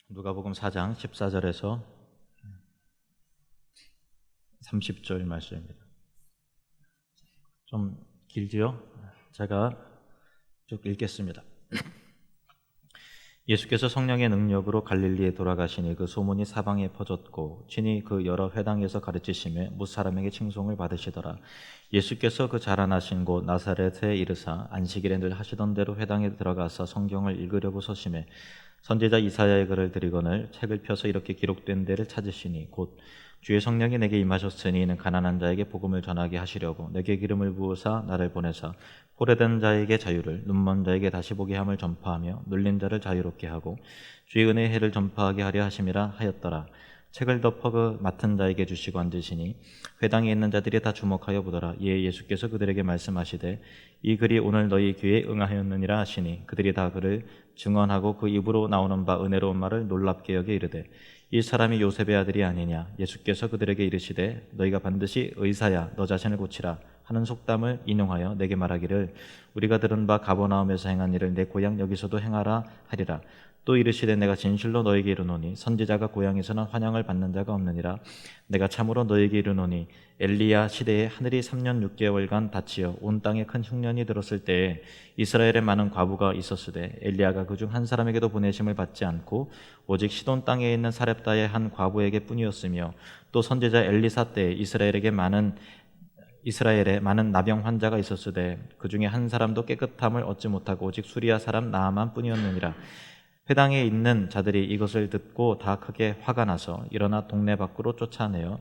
누가복음 4장 14절에서 30절 말씀입니다. 좀 길지요? 제가 쭉 읽겠습니다. 예수께서 성령의 능력으로 갈릴리에 돌아가시니 그 소문이 사방에 퍼졌고 친히 그 여러 회당에서 가르치심에 뭇 사람에게 칭송을 받으시더라. 예수께서 그 자라나신 곳 나사렛에 이르사 안식일에 늘 하시던 대로 회당에 들어가서 성경을 읽으려고 서심해 선지자 이사야의 글을 들이거늘 책을 펴서 이렇게 기록된 데를 찾으시니 곧 주의 성령이 내게 임하셨으니 이는 가난한 자에게 복음을 전하게 하시려고 내게 기름을 부으사 나를 보내사 포로된 자에게 자유를 눈먼 자에게 다시 보게 함을 전파하며 눌린 자를 자유롭게 하고 주의 은혜의 해를 전파하게 하려 하심이라 하였더라. 책을 덮어 그 맡은 자에게 주시고 앉으시니 회당에 있는 자들이 다 주목하여 보더라. 이에 예수께서 그들에게 말씀하시되 이 글이 오늘 너희 귀에 응하였느니라 하시니 그들이 다 그를 증언하고 그 입으로 나오는 바 은혜로운 말을 놀랍게 여겨 이르되 이 사람이 요셉의 아들이 아니냐. 예수께서 그들에게 이르시되 너희가 반드시 의사야 너 자신을 고치라 하는 속담을 인용하여 내게 말하기를 우리가 들은 바 가버나움에서 행한 일을 내 고향 여기서도 행하라 하리라. 또 이르시되 내가 진실로 너에게 이르노니 선지자가 고향에서는 환영을 받는 자가 없느니라. 내가 참으로 너에게 이르노니 엘리야 시대에 하늘이 3년 6개월간 닫히어 온 땅에 큰 흉년이 들었을 때에 이스라엘에 많은 과부가 있었으되 엘리야가 그중 한 사람에게도 보내심을 받지 않고 오직 시돈 땅에 있는 사렙다의 한 과부에게 뿐이었으며 또 선지자 엘리사 때에 이스라엘에 많은 나병 환자가 있었으되 그 중에 한 사람도 깨끗함을 얻지 못하고 오직 수리아 사람 나아만 뿐이었느니라. 회당에 있는 자들이 이것을 듣고 다 크게 화가 나서 일어나 동네 밖으로 쫓아내어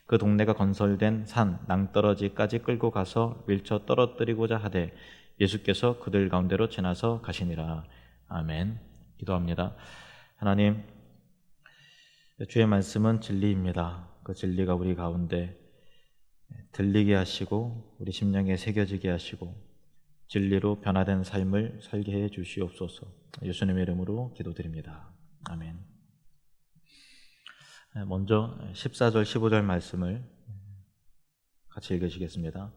그 동네가 건설된 산 낭떠러지까지 끌고 가서 밀쳐 떨어뜨리고자 하되 예수께서 그들 가운데로 지나서 가시니라. 아멘. 기도합니다. 하나님, 주의 말씀은 진리입니다. 그 진리가 우리 가운데 들리게 하시고 우리 심령에 새겨지게 하시고 진리로 변화된 삶을 살게 해 주시옵소서. 예수님의 이름으로 기도드립니다. 아멘. 먼저 14절 15절 말씀을 같이 읽으시겠습니다.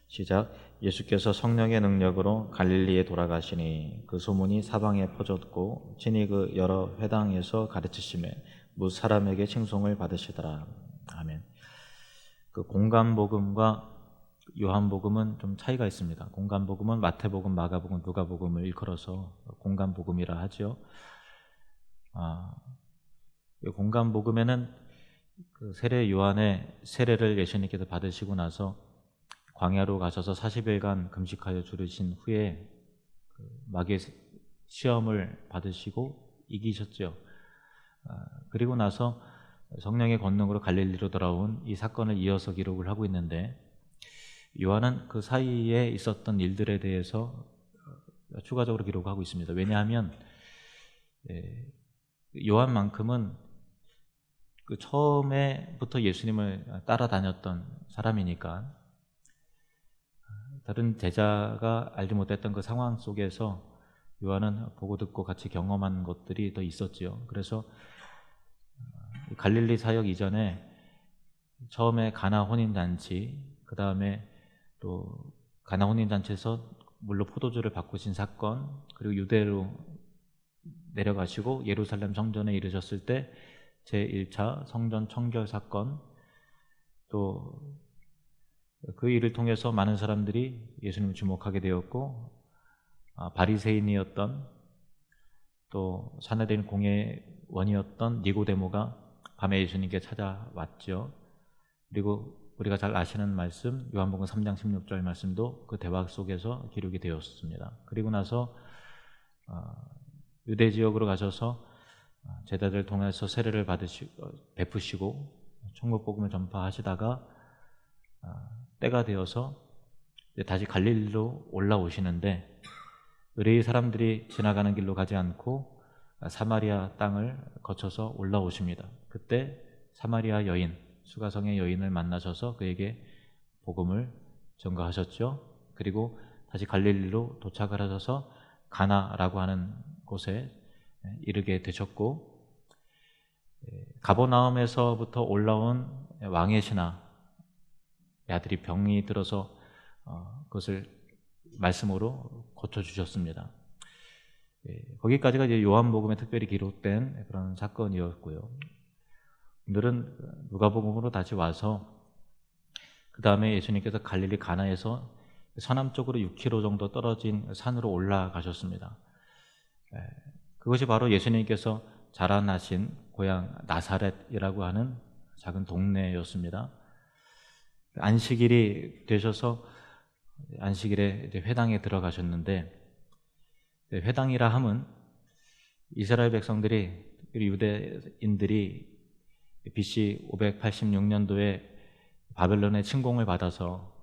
시작. 예수께서 성령의 능력으로 갈릴리에 돌아가시니 그 소문이 사방에 퍼졌고 친히 그 여러 회당에서 가르치심에 뭇 사람에게 칭송을 받으시더라. 아멘. 그 공간복음과 요한복음은 좀 차이가 있습니다. 공간복음은 마태복음, 마가복음, 누가복음을 일컬어서 공간복음이라 하죠. 공간복음에는 그 세례 요한의 세례를 예수님께서 받으시고 나서 광야로 가셔서 40일간 금식하여 주르신 후에 그 마귀의 시험을 받으시고 이기셨죠. 그리고 나서 성령의 권능으로 갈릴리로 돌아온 이 사건을 이어서 기록을 하고 있는데 요한은 그 사이에 있었던 일들에 대해서 추가적으로 기록하고 있습니다. 왜냐하면 요한만큼은 그 처음에부터 예수님을 따라다녔던 사람이니까 다른 제자가 알지 못했던 그 상황 속에서 요한은 보고 듣고 같이 경험한 것들이 더 있었지요. 그래서 갈릴리 사역 이전에 처음에 가나 혼인잔치, 그 다음에 또 가나 혼인잔치에서 물로 포도주를 바꾸신 사건, 그리고 유대로 내려가시고 예루살렘 성전에 이르셨을 때 제1차 성전 청결 사건, 또 그 일을 통해서 많은 사람들이 예수님을 주목하게 되었고 바리새인이었던 또 사내들인 공회원이었던 니고데모가 밤에 예수님께 찾아왔죠. 그리고 우리가 잘 아시는 말씀 요한복음 3장 16절 말씀도 그 대화 속에서 기록이 되었습니다. 그리고 나서 유대 지역으로 가셔서 제자들 통해서 세례를 베푸시고 천국 복음을 전파하시다가 때가 되어서 다시 갈릴리로 올라오시는데 의뢰의 사람들이 지나가는 길로 가지 않고 사마리아 땅을 거쳐서 올라오십니다. 그때 사마리아 여인, 수가성의 여인을 만나셔서 그에게 복음을 전가하셨죠. 그리고 다시 갈릴리로 도착을 하셔서 가나라고 하는 곳에 이르게 되셨고 가버나움에서부터 올라온 왕의 신하 아들이 병이 들어서 그것을 말씀으로 고쳐주셨습니다. 거기까지가 이제 요한복음에 특별히 기록된 그런 사건이었고요. 오늘은 누가복음으로 다시 와서 그 다음에 예수님께서 갈릴리 가나에서 서남쪽으로 6km 정도 떨어진 산으로 올라가셨습니다. 그것이 바로 예수님께서 자라나신 고향 나사렛이라고 하는 작은 동네였습니다. 안식일이 되셔서 안식일에 회당에 들어가셨는데, 회당이라 함은 이스라엘 백성들이, 유대인들이 BC 586년도에 바벨론의 침공을 받아서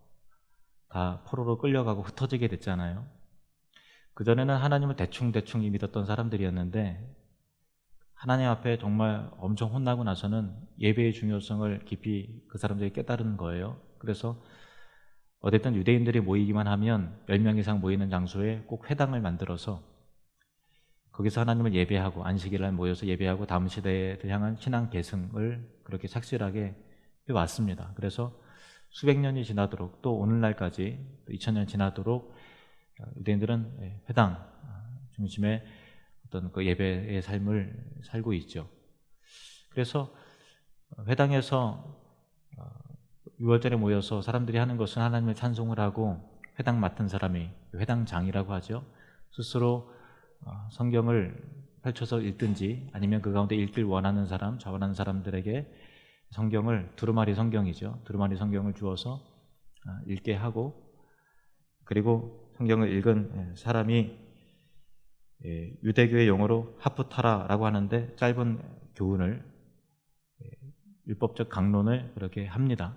다 포로로 끌려가고 흩어지게 됐잖아요. 그전에는 하나님을 대충 믿었던 사람들이었는데, 하나님 앞에 정말 엄청 혼나고 나서는 예배의 중요성을 깊이 그 사람들이 깨달은 거예요. 그래서 어쨌든 유대인들이 모이기만 하면 10명 이상 모이는 장소에 꼭 회당을 만들어서 거기서 하나님을 예배하고 안식일날 모여서 예배하고 다음 시대에 향한 신앙 계승을 그렇게 착실하게 해왔습니다. 그래서 수백 년이 지나도록 또 오늘날까지 2000년 지나도록 유대인들은 회당 중심의 어떤 그 예배의 삶을 살고 있죠. 그래서 회당에서 6월절에 모여서 사람들이 하는 것은 하나님을 찬송을 하고, 회당 맡은 사람이 회당장이라고 하죠. 스스로 성경을 펼쳐서 읽든지 아니면 그 가운데 읽길 원하는 사람, 자원하는 사람들에게 성경을, 두루마리 성경이죠. 두루마리 성경을 주어서 읽게 하고, 그리고 성경을 읽은 사람이 유대교의 용어로 하프타라라고 하는데 짧은 교훈을, 율법적 강론을 그렇게 합니다.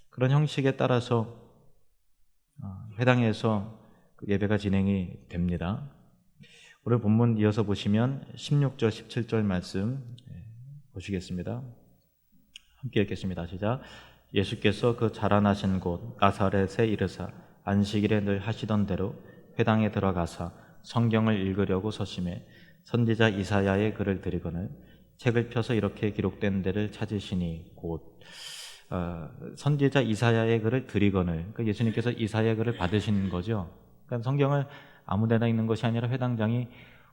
그런 형식에 따라서 회당에서 예배가 진행이 됩니다. 오늘 본문 이어서 보시면 16절, 17절 말씀 보시겠습니다. 함께 읽겠습니다. 시작. 예수께서 그 자라나신 곳 나사렛에 이르사 안식일에 늘 하시던 대로 회당에 들어가사 성경을 읽으려고 서심해 선지자 이사야의 글을 들이거늘 책을 펴서 이렇게 기록된 데를 찾으시니, 곧 선지자 이사야의 글을 들이거늘, 그러니까 예수님께서 이사야의 글을 받으신 거죠. 그러니까 성경을 아무데나 읽는 것이 아니라 회당장이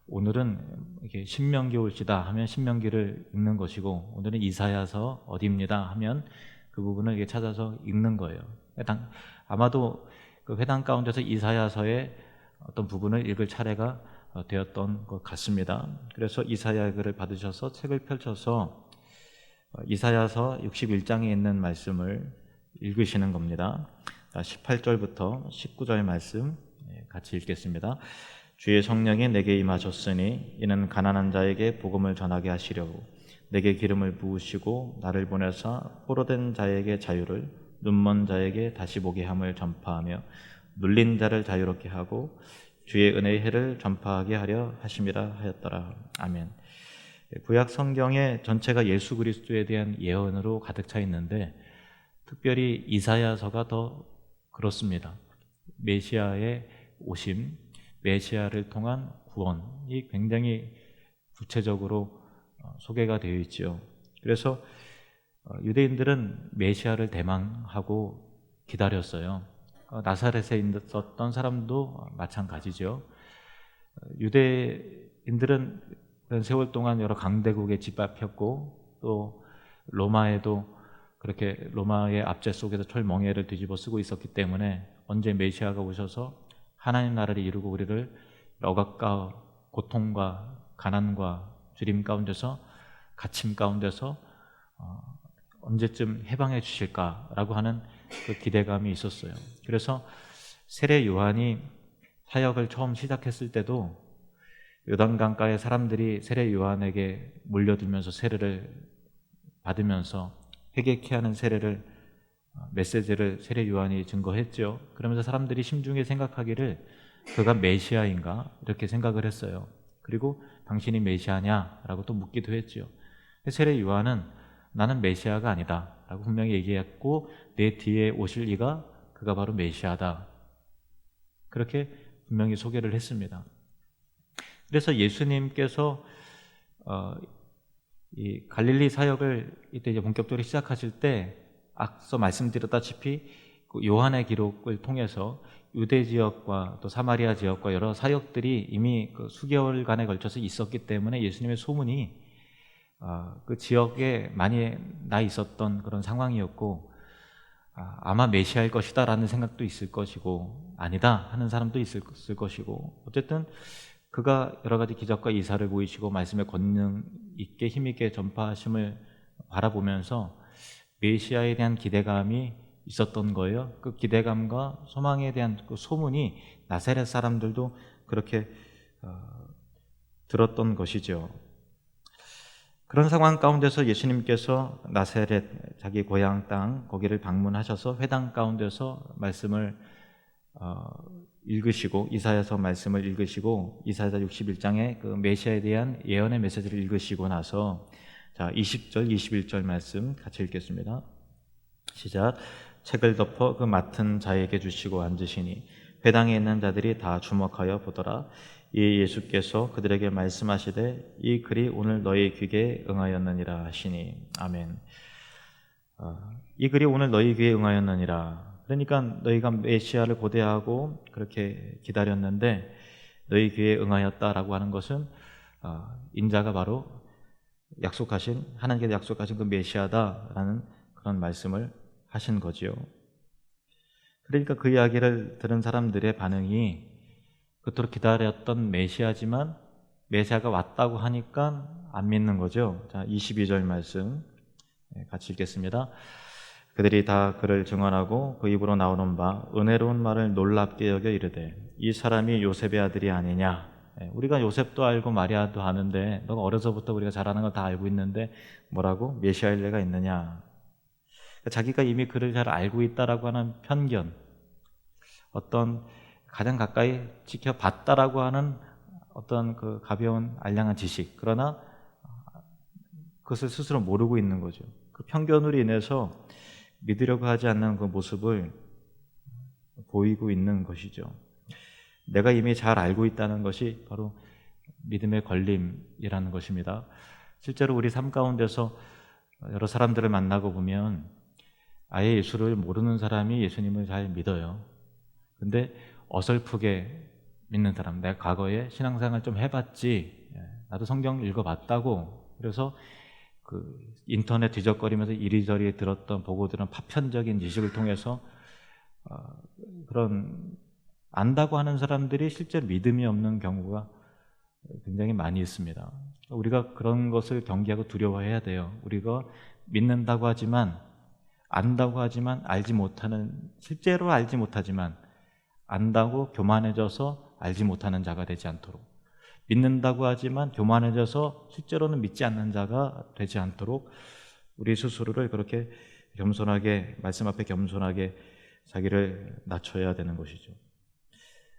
오늘은 이렇게 신명기 올시다 하면 신명기를 읽는 것이고, 오늘은 이사야서 어디입니다 하면 그 부분을 이렇게 찾아서 읽는 거예요. 아마도 그 회당 가운데서 이사야서의 어떤 부분을 읽을 차례가 되었던 것 같습니다. 그래서 이사야의 글을 받으셔서 책을 펼쳐서 이사야서 61장에 있는 말씀을 읽으시는 겁니다. 18절부터 19절 말씀 같이 읽겠습니다. 주의 성령이 내게 임하셨으니 이는 가난한 자에게 복음을 전하게 하시려고 내게 기름을 부으시고 나를 보내사 포로된 자에게 자유를, 눈먼 자에게 다시 보게 함을 전파하며 눌린 자를 자유롭게 하고 주의 은혜의 해를 전파하게 하려 하심이라 하였더라. 아멘. 구약 성경의 전체가 예수 그리스도에 대한 예언으로 가득 차 있는데, 특별히 이사야서가 더 그렇습니다. 메시아의 오심, 메시아를 통한 구원이 굉장히 구체적으로 소개가 되어 있죠. 그래서 유대인들은 메시아를 대망하고 기다렸어요. 나사렛에 있었던 사람도 마찬가지죠. 유대인들은 세월 동안 여러 강대국에 짓밟혔고, 또 로마에도 그렇게 로마의 압제 속에서 철멍에를 뒤집어 쓰고 있었기 때문에 언제 메시아가 오셔서 하나님 나라를 이루고 우리를 억압과 고통과 가난과 주림 가운데서, 갇힘 가운데서 언제쯤 해방해 주실까라고 하는 그 기대감이 있었어요. 그래서 세례 요한이 사역을 처음 시작했을 때도 요단강가에 사람들이 세례 요한에게 몰려들면서 세례를 받으면서 회개케 하는 세례를, 메시지를 세례 요한이 증거했죠. 그러면서 사람들이 심중에 생각하기를 그가 메시아인가 이렇게 생각을 했어요. 그리고 당신이 메시아냐라고 또 묻기도 했죠. 세례 요한은 나는 메시아가 아니다 라고 분명히 얘기했고, 내 뒤에 오실 이가 그가 바로 메시아다, 그렇게 분명히 소개를 했습니다. 그래서 예수님께서 이 갈릴리 사역을 이때 이제 본격적으로 시작하실 때 앞서 말씀드렸다시피 그 요한의 기록을 통해서 유대 지역과 또 사마리아 지역과 여러 사역들이 이미 그 수개월간에 걸쳐서 있었기 때문에 예수님의 소문이 그 지역에 많이 나 있었던 그런 상황이었고, 아마 메시아일 것이다 라는 생각도 있을 것이고, 아니다 하는 사람도 있을 것이고, 어쨌든 그가 여러 가지 기적과 이사를 보이시고 말씀의 권능 있게 힘 있게 전파하심을 바라보면서 메시아에 대한 기대감이 있었던 거예요. 그 기대감과 소망에 대한 그 소문이 나사렛 사람들도 그렇게 들었던 것이죠. 그런 상황 가운데서 예수님께서 나사렛 자기 고향 땅 거기를 방문하셔서 회당 가운데서 말씀을 읽으시고 이사야서 말씀을 읽으시고 이사야 61장의 그 메시아에 대한 예언의 메시지를 읽으시고 나서 20절 21절 말씀 같이 읽겠습니다. 시작. 책을 덮어 그 맡은 자에게 주시고 앉으시니 회당에 있는 자들이 다 주목하여 보더라. 이 예수께서 그들에게 말씀하시되 이 글이 오늘 너희 귀에 응하였느니라 하시니. 아멘. 이 글이 오늘 너희 귀에 응하였느니라. 그러니까 너희가 메시아를 고대하고 그렇게 기다렸는데 너희 귀에 응하였다라고 하는 것은 인자가 바로 하나님께서 약속하신 그 메시아다라는 그런 말씀을 하신 거지요. 그러니까 그 이야기를 들은 사람들의 반응이 그토록 기다렸던 메시아지만 메시아가 왔다고 하니까 안 믿는 거죠. 22절 말씀 같이 읽겠습니다. 그들이 다 그를 증언하고 그 입으로 나오는 바 은혜로운 말을 놀랍게 여겨 이르되 이 사람이 요셉의 아들이 아니냐. 우리가 요셉도 알고 마리아도 아는데 너가 어려서부터 우리가 잘 아는 걸 다 알고 있는데 뭐라고? 메시아일 리가 있느냐. 자기가 이미 그를 잘 알고 있다라고 하는 편견, 어떤 가장 가까이 지켜봤다라고 하는 어떤 그 가벼운 알량한 지식, 그러나 그것을 스스로 모르고 있는 거죠. 그 편견으로 인해서 믿으려고 하지 않는 그 모습을 보이고 있는 것이죠. 내가 이미 잘 알고 있다는 것이 바로 믿음의 걸림이라는 것입니다. 실제로 우리 삶 가운데서 여러 사람들을 만나고 보면 아예 예수를 모르는 사람이 예수님을 잘 믿어요. 근데 어설프게 믿는 사람, 내가 과거에 신앙생활 좀 해봤지, 나도 성경 읽어봤다고, 그래서 그 인터넷 뒤적거리면서 이리저리 들었던 보고 들은 파편적인 지식을 통해서 그런 안다고 하는 사람들이 실제 믿음이 없는 경우가 굉장히 많이 있습니다. 우리가 그런 것을 경계하고 두려워해야 돼요. 우리가 믿는다고 하지만, 안다고 하지만 실제로 알지 못하지만 안다고 교만해져서 알지 못하는 자가 되지 않도록, 믿는다고 하지만 교만해져서 실제로는 믿지 않는 자가 되지 않도록 우리 스스로를 그렇게 겸손하게, 말씀 앞에 겸손하게 자기를 낮춰야 되는 것이죠.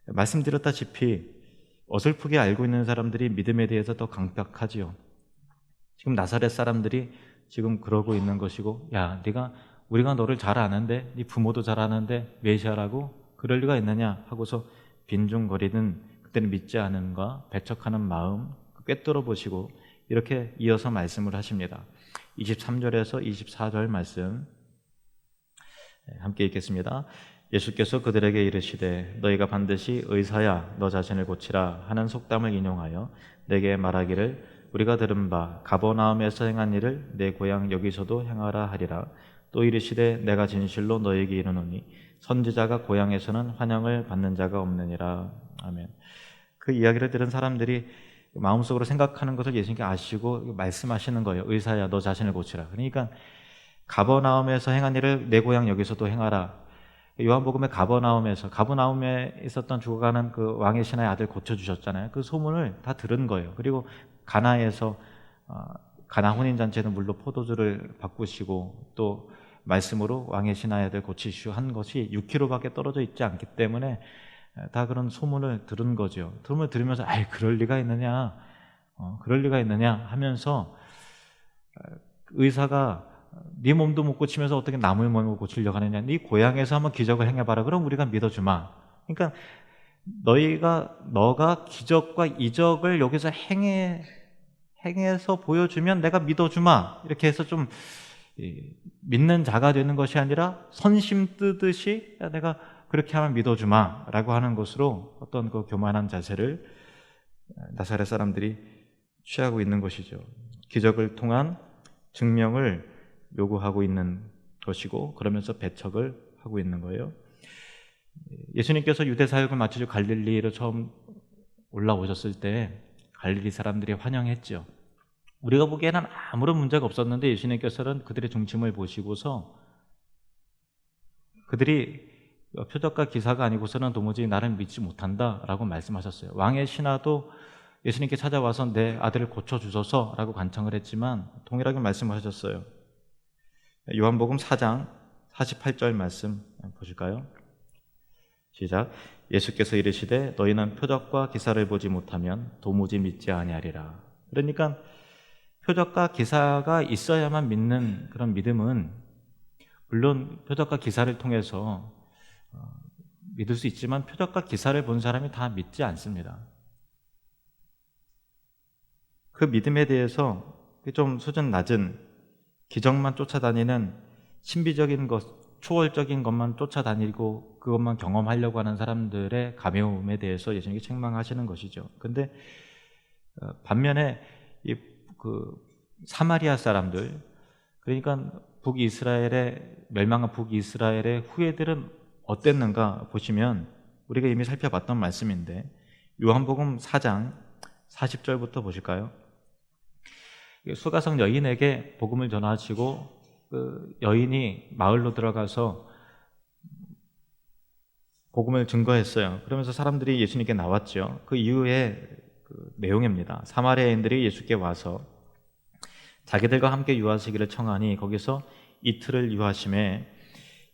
말씀드렸다시피 어설프게 알고 있는 사람들이 믿음에 대해서 더 강박하지요. 지금 나사렛 사람들이 지금 그러고 있는 것이고, 야, 우리가 너를 잘 아는데, 네 부모도 잘 아는데 메시아라고? 그럴 리가 있느냐 하고서 빈중거리는, 그때는 믿지 않음과 배척하는 마음 꿰뚫어 보시고 이렇게 이어서 말씀을 하십니다. 23절에서 24절 말씀 함께 읽겠습니다. 예수께서 그들에게 이르시되 너희가 반드시 의사야 너 자신을 고치라 하는 속담을 인용하여 내게 말하기를 우리가 들은 바 가버나움에서 행한 일을 내 고향 여기서도 행하라 하리라. 또 이르시되 내가 진실로 너희에게 이르노니 선지자가 고향에서는 환영을 받는 자가 없느니라. 아멘. 그 이야기를 들은 사람들이 마음속으로 생각하는 것을 예수님께 아시고 말씀하시는 거예요. 의사야 너 자신을 고치라. 그러니까 가버나움에서 행한 일을 내 고향 여기서도 행하라. 요한복음의 가버나움에 있었던 죽어가는 그 왕의 신하의 아들 고쳐주셨잖아요. 그 소문을 다 들은 거예요. 그리고 가나에서 가나 혼인잔치에는 물로 포도주를 바꾸시고 또 말씀으로 왕의 신하의 아들 고치시오 한 것이 6km밖에 떨어져 있지 않기 때문에 다 그런 소문을 들은 거죠. 소문을 들으면서 그럴 리가 있느냐, 그럴 리가 있느냐 하면서 의사가 네 몸도 못 고치면서 어떻게 남의 몸을 고치려고 하느냐, 네 고향에서 한번 기적을 행해봐라. 그럼 우리가 믿어주마. 그러니까 너가 기적과 이적을 여기서 행해서 보여주면 내가 믿어주마. 이렇게 해서 좀 믿는 자가 되는 것이 아니라 선심 뜨듯이 야, 내가 그렇게 하면 믿어주마 라고 하는 것으로 어떤 그 교만한 자세를 나사렛 사람들이 취하고 있는 것이죠. 기적을 통한 증명을 요구하고 있는 것이고 그러면서 배척을 하고 있는 거예요. 예수님께서 유대 사역을 마치고 갈릴리로 처음 올라오셨을 때 갈릴리 사람들이 환영했죠. 우리가 보기에는 아무런 문제가 없었는데 예수님께서는 그들의 중심을 보시고서 그들이 표적과 기사가 아니고서는 도무지 나를 믿지 못한다라고 말씀하셨어요. 왕의 신하도 예수님께 찾아와서 내 아들을 고쳐주소서라고 간청을 했지만 동일하게 말씀하셨어요. 요한복음 4장 48절 말씀 보실까요? 시작. 예수께서 이르시되 너희는 표적과 기사를 보지 못하면 도무지 믿지 아니하리라. 그러니까 표적과 기사가 있어야만 믿는 그런 믿음은 물론 표적과 기사를 통해서 믿을 수 있지만 표적과 기사를 본 사람이 다 믿지 않습니다. 그 믿음에 대해서 좀 수준 낮은 기적만 쫓아다니는 신비적인 것, 초월적인 것만 쫓아다니고 그것만 경험하려고 하는 사람들의 가벼움에 대해서 예수님이 책망하시는 것이죠. 근데 반면에 그 사마리아 사람들, 그러니까 멸망한 북이스라엘의 후예들은 어땠는가 보시면 우리가 이미 살펴봤던 말씀인데 요한복음 4장 40절부터 보실까요? 수가성 여인에게 복음을 전하시고 그 여인이 마을로 들어가서 복음을 증거했어요. 그러면서 사람들이 예수님께 나왔죠. 그 이후에 그 내용입니다. 사마리아인들이 예수께 와서 자기들과 함께 유하시기를 청하니 거기서 이틀을 유하심에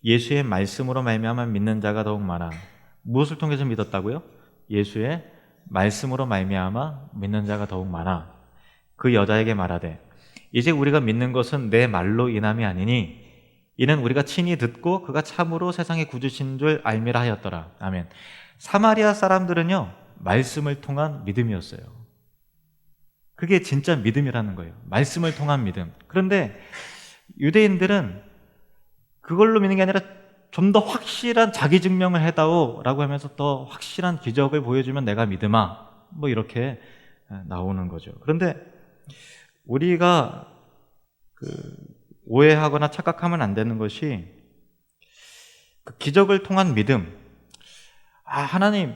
예수의 말씀으로 말미암아 믿는 자가 더욱 많아. 무엇을 통해서 믿었다고요? 예수의 말씀으로 말미암아 믿는 자가 더욱 많아. 그 여자에게 말하되 이제 우리가 믿는 것은 내 말로 인함이 아니니 이는 우리가 친히 듣고 그가 참으로 세상의 구주신 줄 알미라 하였더라. 아멘. 사마리아 사람들은요 말씀을 통한 믿음이었어요. 그게 진짜 믿음이라는 거예요. 말씀을 통한 믿음. 그런데 유대인들은 그걸로 믿는 게 아니라 좀 더 확실한 자기 증명을 해다오 라고 하면서 더 확실한 기적을 보여주면 내가 믿으마 뭐 이렇게 나오는 거죠. 그런데 우리가 오해하거나 착각하면 안 되는 것이 그 기적을 통한 믿음, 하나님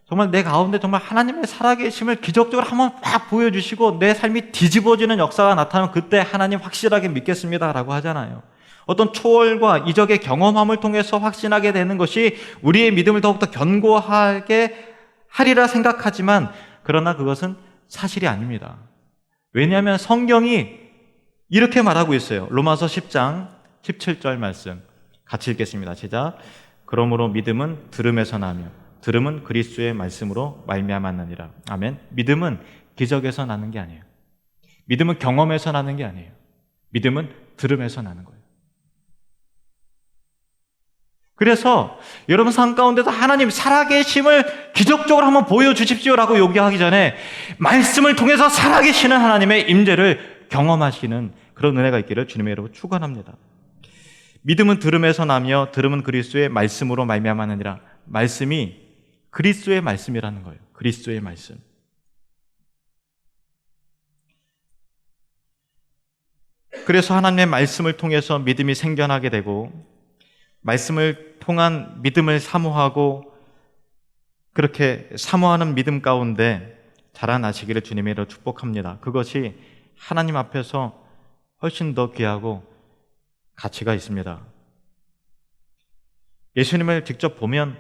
정말 내 가운데 정말 하나님의 살아계심을 기적적으로 한번 막 보여주시고 내 삶이 뒤집어지는 역사가 나타나면 그때 하나님 확실하게 믿겠습니다 라고 하잖아요. 어떤 초월과 이적의 경험함을 통해서 확신하게 되는 것이 우리의 믿음을 더욱더 견고하게 하리라 생각하지만 그러나 그것은 사실이 아닙니다. 왜냐하면 성경이 이렇게 말하고 있어요. 로마서 10장 17절 말씀 같이 읽겠습니다. 시작. 그러므로 믿음은 들음에서 나며 들음은 그리스도의 말씀으로 말미암았느니라. 아멘. 믿음은 기적에서 나는 게 아니에요. 믿음은 경험에서 나는 게 아니에요. 믿음은 들음에서 나는 거예요. 그래서 여러분 삶 가운데서 하나님 살아계심을 기적적으로 한번 보여주십시오라고 요구하기 전에 말씀을 통해서 살아계시는 하나님의 임재를 경험하시는 그런 은혜가 있기를 주님의 이름으로 축원합니다. 믿음은 들음에서 나며 들음은 그리스도의 말씀으로 말미암았느니라. 말씀이 그리스도의 말씀이라는 거예요. 그리스도의 말씀. 그래서 하나님의 말씀을 통해서 믿음이 생겨나게 되고 말씀을 통한 믿음을 사모하고 그렇게 사모하는 믿음 가운데 자라나시기를 주님의 이름으로 축복합니다. 그것이 하나님 앞에서 훨씬 더 귀하고 가치가 있습니다. 예수님을 직접 보면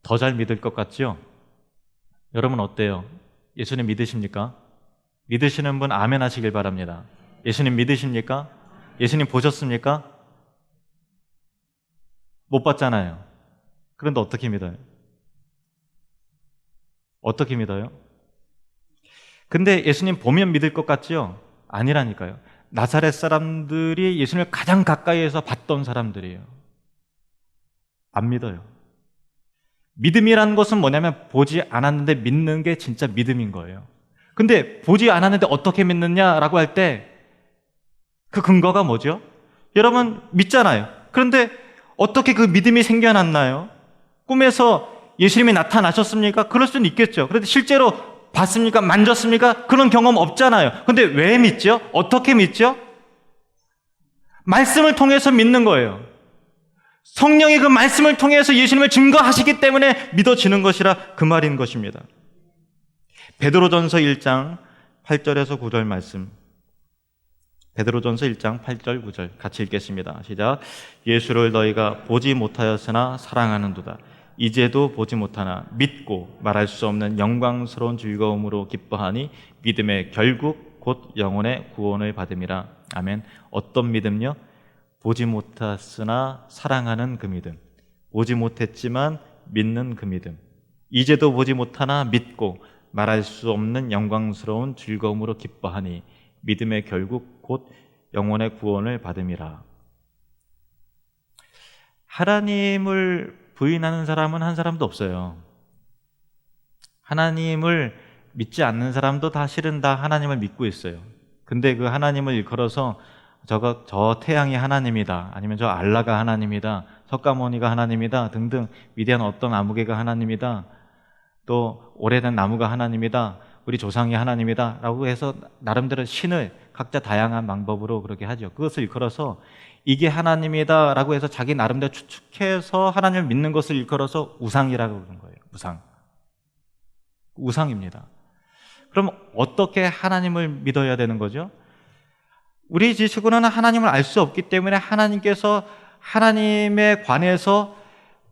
더 잘 믿을 것 같죠? 여러분 어때요? 예수님 믿으십니까? 믿으시는 분 아멘 하시길 바랍니다. 예수님 믿으십니까? 예수님 보셨습니까? 못 봤잖아요. 그런데 어떻게 믿어요? 어떻게 믿어요? 근데 예수님 보면 믿을 것 같죠? 아니라니까요. 나사렛 사람들이 예수님을 가장 가까이에서 봤던 사람들이에요. 안 믿어요. 믿음이라는 것은 뭐냐면 보지 않았는데 믿는 게 진짜 믿음인 거예요. 근데 보지 않았는데 어떻게 믿느냐라고 할 때 그 근거가 뭐죠? 여러분 믿잖아요. 그런데 어떻게 그 믿음이 생겨났나요? 꿈에서 예수님이 나타나셨습니까? 그럴 수는 있겠죠. 그런데 실제로 봤습니까? 만졌습니까? 그런 경험 없잖아요. 그런데 왜 믿죠? 어떻게 믿죠? 말씀을 통해서 믿는 거예요. 성령이 그 말씀을 통해서 예수님을 증거하시기 때문에 믿어지는 것이라 그 말인 것입니다. 베드로전서 1장 8절에서 9절 말씀. 베드로전서 1장 8절 9절 같이 읽겠습니다. 시작. 예수를 너희가 보지 못하였으나 사랑하는도다. 이제도 보지 못하나 믿고 말할 수 없는 영광스러운 즐거움으로 기뻐하니 믿음의 결국 곧 영혼의 구원을 받음이라. 아멘. 어떤 믿음요? 보지 못했으나 사랑하는 그 믿음. 보지 못했지만 믿는 그 믿음. 이제도 보지 못하나 믿고 말할 수 없는 영광스러운 즐거움으로 기뻐하니 믿음의 결국 곧 영혼의 구원을 받음이라. 하나님을 부인하는 사람은 한 사람도 없어요. 하나님을 믿지 않는 사람도 다 실은 다 하나님을 믿고 있어요. 근데 그 하나님을 일컬어서 저 태양이 하나님이다, 아니면 저 알라가 하나님이다, 석가모니가 하나님이다 등등 위대한 어떤 아무개가 하나님이다, 또 오래된 나무가 하나님이다, 우리 조상이 하나님이다 라고 해서 나름대로 신을 각자 다양한 방법으로 그렇게 하죠. 그것을 일컬어서 이게 하나님이다 라고 해서 자기 나름대로 추측해서 하나님을 믿는 것을 일컬어서 우상이라고 그러는 거예요. 우상입니다. 그럼 어떻게 하나님을 믿어야 되는 거죠? 우리 지식으로는 하나님을 알 수 없기 때문에 하나님께서 하나님에 관해서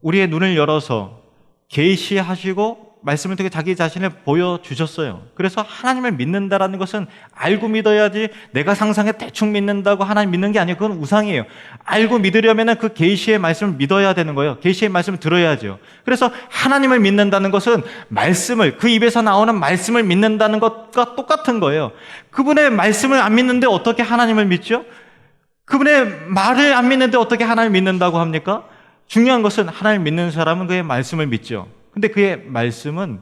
우리의 눈을 열어서 계시하시고 말씀을 통해 자기 자신을 보여주셨어요. 그래서 하나님을 믿는다라는 것은 알고 믿어야지, 내가 상상해 대충 믿는다고 하나님 믿는 게 아니에요. 그건 우상이에요. 알고 믿으려면 그 계시의 말씀을 믿어야 되는 거예요. 계시의 말씀을 들어야죠. 그래서 하나님을 믿는다는 것은 말씀을, 그 입에서 나오는 말씀을 믿는다는 것과 똑같은 거예요. 그분의 말씀을 안 믿는데 어떻게 하나님을 믿죠? 그분의 말을 안 믿는데 어떻게 하나님을 믿는다고 합니까? 중요한 것은 하나님을 믿는 사람은 그의 말씀을 믿죠. 근데 그의 말씀은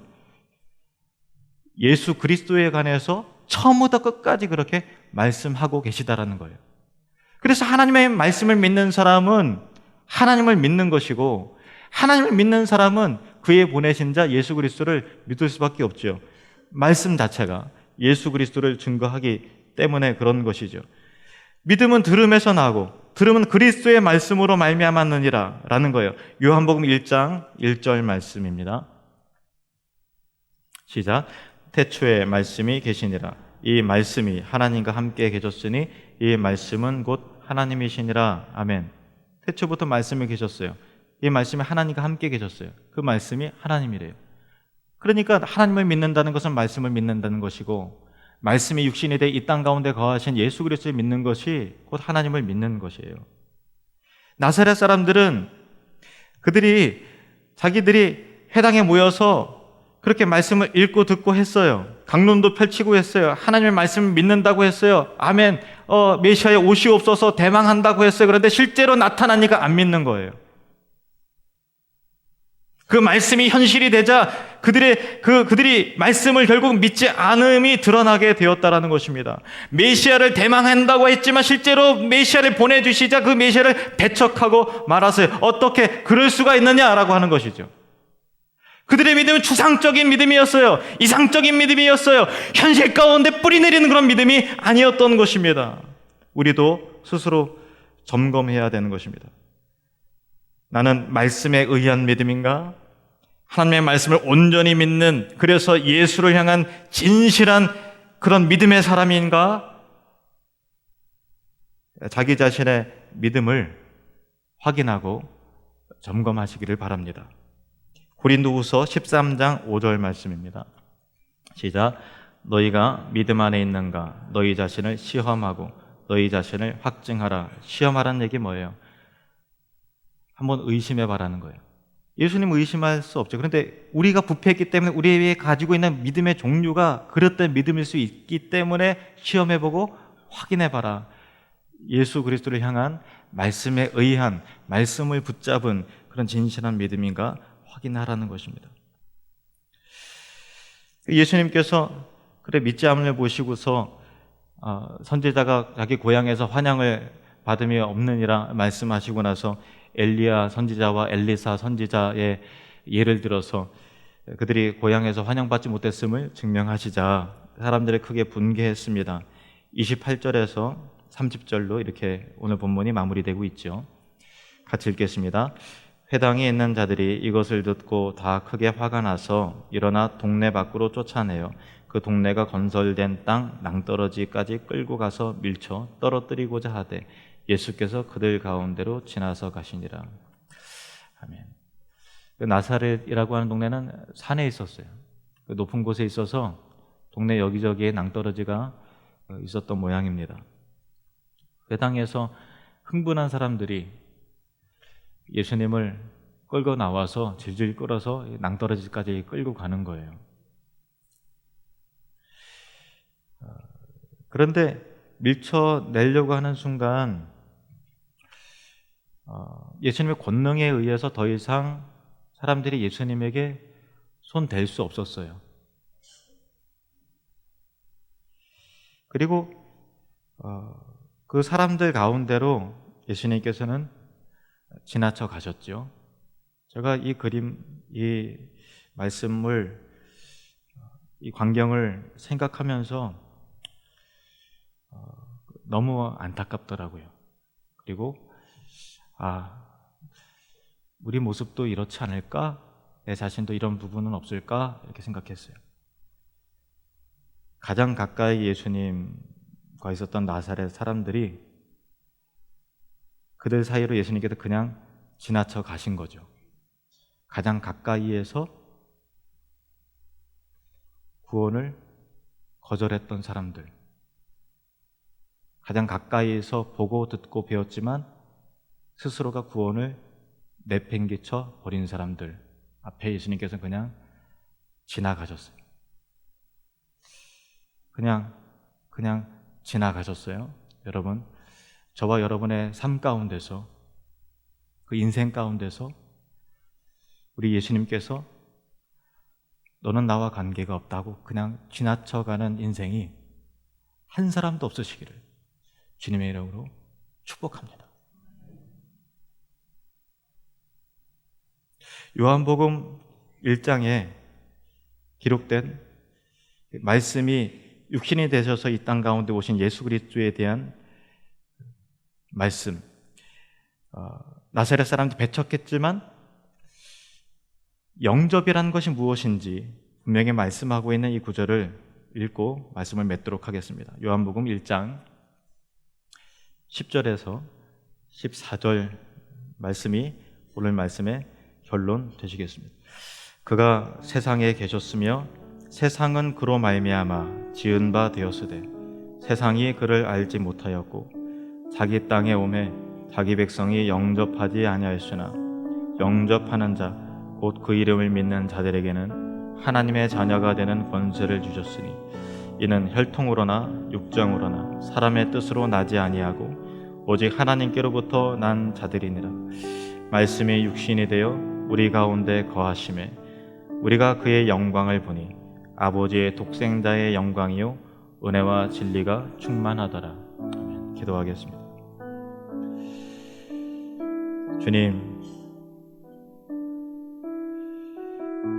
예수 그리스도에 관해서 처음부터 끝까지 그렇게 말씀하고 계시다라는 거예요. 그래서 하나님의 말씀을 믿는 사람은 하나님을 믿는 것이고, 하나님을 믿는 사람은 그의 보내신 자 예수 그리스도를 믿을 수밖에 없죠. 말씀 자체가 예수 그리스도를 증거하기 때문에 그런 것이죠. 믿음은 들음에서 나고 들음은 그리스도의 말씀으로 말미암았느니라 라는 거예요. 요한복음 1장 1절 말씀입니다. 시작. 태초에 말씀이 계시니라. 이 말씀이 하나님과 함께 계셨으니 이 말씀은 곧 하나님이시니라. 아멘. 태초부터 말씀이 계셨어요. 이 말씀이 하나님과 함께 계셨어요. 그 말씀이 하나님이래요. 그러니까 하나님을 믿는다는 것은 말씀을 믿는다는 것이고, 말씀이 육신이 돼 이 땅 가운데 거하신 예수 그리스도를 믿는 것이 곧 하나님을 믿는 것이에요. 나사렛 사람들은 자기들이 회당에 모여서 그렇게 말씀을 읽고 듣고 했어요. 강론도 펼치고 했어요. 하나님의 말씀을 믿는다고 했어요. 아멘. 메시아의 오시옵소서 대망한다고 했어요. 그런데 실제로 나타나니까 안 믿는 거예요. 그 말씀이 현실이 되자 그들이 말씀을 결국 믿지 않음이 드러나게 되었다라는 것입니다. 메시아를 대망한다고 했지만 실제로 메시아를 보내주시자 그 메시아를 배척하고 말았어요. 어떻게 그럴 수가 있느냐라고 하는 것이죠. 그들의 믿음은 추상적인 믿음이었어요. 이상적인 믿음이었어요. 현실 가운데 뿌리 내리는 그런 믿음이 아니었던 것입니다. 우리도 스스로 점검해야 되는 것입니다. 나는 말씀에 의한 믿음인가? 하나님의 말씀을 온전히 믿는, 그래서 예수를 향한 진실한 그런 믿음의 사람인가? 자기 자신의 믿음을 확인하고 점검하시기를 바랍니다. 고린도후서 13장 5절 말씀입니다. 시작. 너희가 믿음 안에 있는가? 너희 자신을 시험하고 너희 자신을 확증하라. 시험하라는 얘기 뭐예요? 한번 의심해 봐라는 거예요. 예수님 의심할 수 없죠. 그런데 우리가 부패했기 때문에 우리에 가지고 있는 믿음의 종류가 그릇된 믿음일 수 있기 때문에 시험해보고 확인해봐라. 예수 그리스도를 향한 말씀에 의한, 말씀을 붙잡은 그런 진실한 믿음인가 확인하라는 것입니다. 예수님께서 그래 믿지 않음을 보시고서 선지자가 자기 고향에서 환영을 받음이 없느니라 말씀하시고 나서 엘리야 선지자와 엘리사 선지자의 예를 들어서 그들이 고향에서 환영받지 못했음을 증명하시자 사람들이 크게 분개했습니다. 28절에서 30절로 이렇게 오늘 본문이 마무리되고 있죠. 같이 읽겠습니다. 회당에 있는 자들이 이것을 듣고 다 크게 화가 나서 일어나 동네 밖으로 쫓아내어 그 동네가 건설된 땅 낭떠러지까지 끌고 가서 밀쳐 떨어뜨리고자 하되 예수께서 그들 가운데로 지나서 가시니라. 아멘. 그 나사렛이라고 하는 동네는 산에 있었어요. 그 높은 곳에 있어서 동네 여기저기에 낭떠러지가 있었던 모양입니다. 회당에서 흥분한 사람들이 예수님을 끌고 나와서 질질 끌어서 낭떠러지까지 끌고 가는 거예요. 그런데 밀쳐내려고 하는 순간 예수님의 권능에 의해서 더 이상 사람들이 예수님에게 손 댈 수 없었어요. 그리고 그 사람들 가운데로 예수님께서는 지나쳐 가셨죠. 제가 이 그림, 이 말씀을, 이 광경을 생각하면서 너무 안타깝더라고요. 그리고 우리 모습도 이렇지 않을까? 내 자신도 이런 부분은 없을까? 이렇게 생각했어요. 가장 가까이 예수님과 있었던 나사렛 사람들이 그들 사이로 예수님께서 그냥 지나쳐 가신 거죠. 가장 가까이에서 구원을 거절했던 사람들, 가장 가까이에서 보고 듣고 배웠지만 스스로가 구원을 내팽개쳐 버린 사람들 앞에 예수님께서 그냥 지나가셨어요. 그냥 지나가셨어요. 여러분, 저와 여러분의 삶 가운데서, 그 인생 가운데서 우리 예수님께서 너는 나와 관계가 없다고 그냥 지나쳐가는 인생이 한 사람도 없으시기를 주님의 이름으로 축복합니다. 요한복음 1장에 기록된 말씀이 육신이 되셔서 이 땅 가운데 오신 예수 그리스도에 대한 말씀, 나사렛 사람들이 배척했지만 영접이라는 것이 무엇인지 분명히 말씀하고 있는 이 구절을 읽고 말씀을 맺도록 하겠습니다. 요한복음 1장 10절에서 14절 말씀이 오늘 말씀의 결론 되시겠습니다. 그가 세상에 계셨으며 세상은 그로 말미암아 지은 바 되었으되 세상이 그를 알지 못하였고 자기 땅에 오매 자기 백성이 영접하지 아니하였으나 영접하는 자 곧 그 이름을 믿는 자들에게는 하나님의 자녀가 되는 권세를 주셨으니 이는 혈통으로나 육정으로나 사람의 뜻으로 나지 아니하고 오직 하나님께로부터 난 자들이니라. 말씀이 육신이 되어 우리 가운데 거하심에 우리가 그의 영광을 보니 아버지의 독생자의 영광이요 은혜와 진리가 충만하더라. 아멘. 기도하겠습니다. 주님,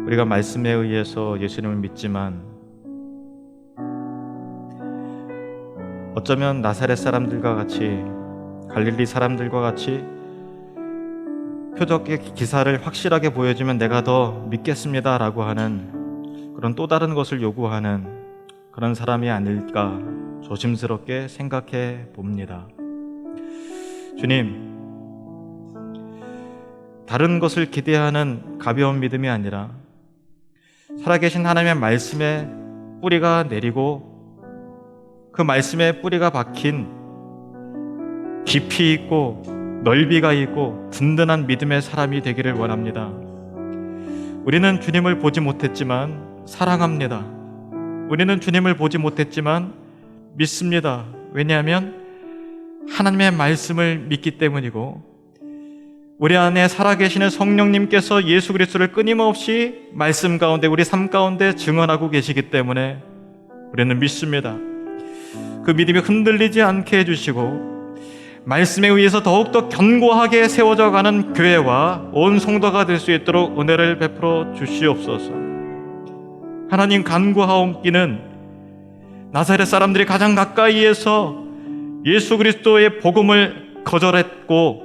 우리가 말씀에 의해서 예수님을 믿지만 어쩌면 나사렛 사람들과 같이 갈릴리 사람들과 같이 표적의 기사를 확실하게 보여주면 내가 더 믿겠습니다 라고 하는 그런 또 다른 것을 요구하는 그런 사람이 아닐까 조심스럽게 생각해 봅니다. 주님, 다른 것을 기대하는 가벼운 믿음이 아니라 살아계신 하나님의 말씀에 뿌리가 내리고 그 말씀에 뿌리가 박힌 깊이 있고 넓이가 있고 든든한 믿음의 사람이 되기를 원합니다. 우리는 주님을 보지 못했지만 사랑합니다. 우리는 주님을 보지 못했지만 믿습니다. 왜냐하면 하나님의 말씀을 믿기 때문이고 우리 안에 살아계시는 성령님께서 예수 그리스도를 끊임없이 말씀 가운데 우리 삶 가운데 증언하고 계시기 때문에 우리는 믿습니다. 그 믿음이 흔들리지 않게 해주시고 말씀에 의해서 더욱더 견고하게 세워져 가는 교회와 온 성도가 될 수 있도록 은혜를 베풀어 주시옵소서. 하나님, 간구하옵기는 나사렛 사람들이 가장 가까이에서 예수 그리스도의 복음을 거절했고,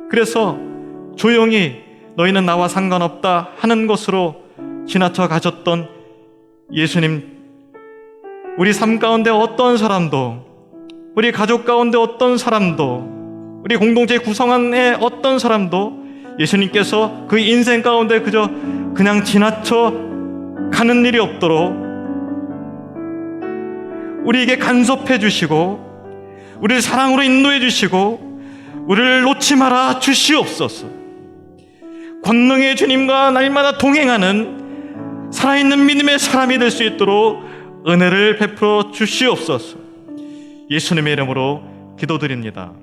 그래서 조용히 너희는 나와 상관없다 하는 것으로 지나쳐 가셨던 예수님, 우리 삶 가운데 어떤 사람도, 우리 가족 가운데 어떤 사람도, 우리 공동체 구성원의 어떤 사람도 예수님께서 그 인생 가운데 그냥 지나쳐 가는 일이 없도록 우리에게 간섭해 주시고 우리를 사랑으로 인도해 주시고 우리를 놓지 말아 주시옵소서. 권능의 주님과 날마다 동행하는 살아있는 믿음의 사람이 될 수 있도록 은혜를 베풀어 주시옵소서. 예수님의 이름으로 기도드립니다.